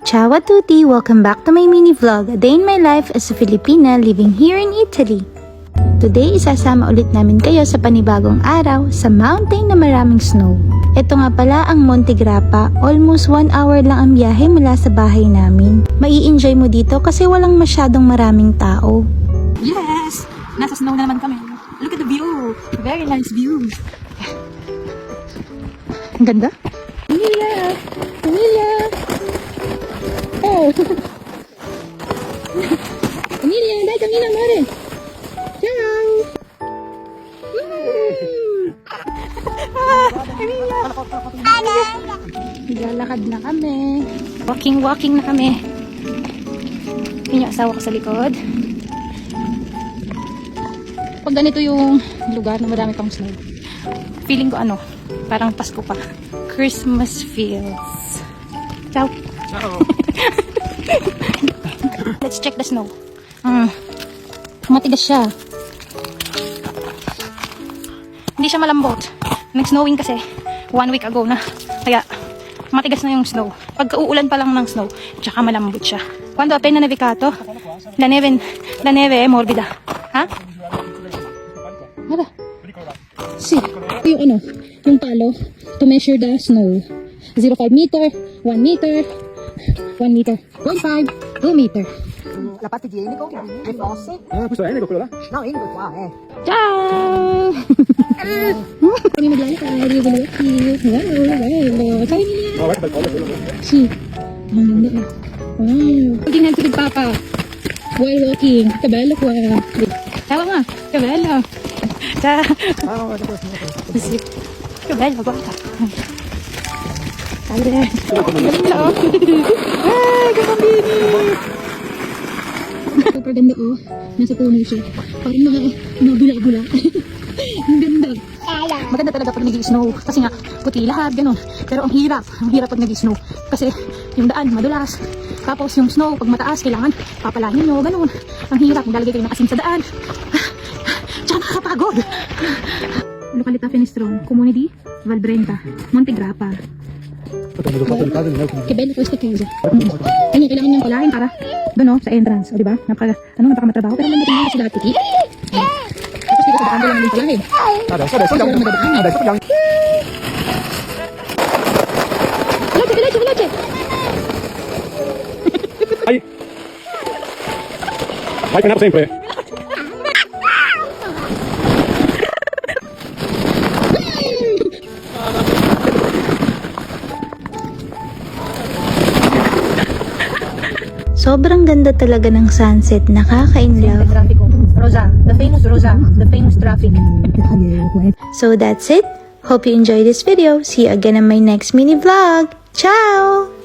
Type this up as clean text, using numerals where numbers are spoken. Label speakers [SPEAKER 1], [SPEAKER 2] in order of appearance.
[SPEAKER 1] Ciao a tutti! Welcome back to my mini vlog, a day in my life as a Filipina living here in Italy. Today, isasama ulit namin kayo sa panibagong araw sa mountain na maraming snow. Ito nga pala ang Monte Grappa, almost 1 hour lang ang biyahe mula sa bahay namin. Mai-enjoy mo dito kasi walang masyadong maraming tao.
[SPEAKER 2] Yes! Nasa snow na naman kami. Look at the view! Very nice view.
[SPEAKER 1] Ang ganda. Camilla! Camilla! Oh! Camilla! Dai, Camilla, amore! Ciao! Camilla! Naglalakad na kami. Walking na kami. Yun yung asawa ko sa likod. Pag ganito yung lugar na marami pang snow, feeling ko parang Pasko pa. Christmas feels. Ciao.
[SPEAKER 2] Ciao.
[SPEAKER 1] Let's check the snow. Matigas siya. Hindi siya malambot. Nag-snowing kasi 1 week ago na. Kaya matigas na yung snow. Pagka-uulan pa lang ng snow, tsaka malambot siya. Quando appena nevicato, la neve è morbida. Ha? Ano? Si, yung palo to measure the snow. 0.5 meter, 1 meter, 1 meter, 0.5, 2 meter.
[SPEAKER 3] La parte igienico, le fosse.
[SPEAKER 4] Questo è Enico quello là?
[SPEAKER 3] No, Enico è qua,
[SPEAKER 1] Ciao! Kami maglalakad. Hello. Ciao, Emilia.
[SPEAKER 4] No, guarda bel collo quello.
[SPEAKER 1] Si. Ang ganda. Wow. Holding hands with Papa. While walking. Kabelo ko. Tawa nga. Kabelo. Ciao. Kabelo. Guarda. Salve. Hello. Ay, kapambini. Super ganda nasa puno siya. Parang mga bula-bula. Ang ganda. Maganda talaga pag nag-snow. Kasi nga, puti lahat, ganun. Pero ang hirap pag nag-snow. Kasi yung daan, madulas. Tapos yung snow, pag mataas, kailangan papalahin nyo, ganun. Ang hirap, maglalagay kayo ng asin sa daan. Tsaka nakakapagod. Localita Fenestron, Comune di Valbrenta, Monte Grappa. Che bello questo chiesa. Kanya kailangan niyang palahin para doon sa entrance, o di ba? Napakamatrabaho pero maganda kasi dati. Tapos dito sa daan lang din palahin.
[SPEAKER 4] Adesso parliamo.
[SPEAKER 1] Veloce.
[SPEAKER 4] Vai frenato sempre.
[SPEAKER 1] Sobrang ganda talaga ng sunset, nakaka-inlove.
[SPEAKER 2] Rosa, the famous traffic.
[SPEAKER 1] So that's it. Hope you enjoyed this video. See you again in my next mini vlog. Ciao!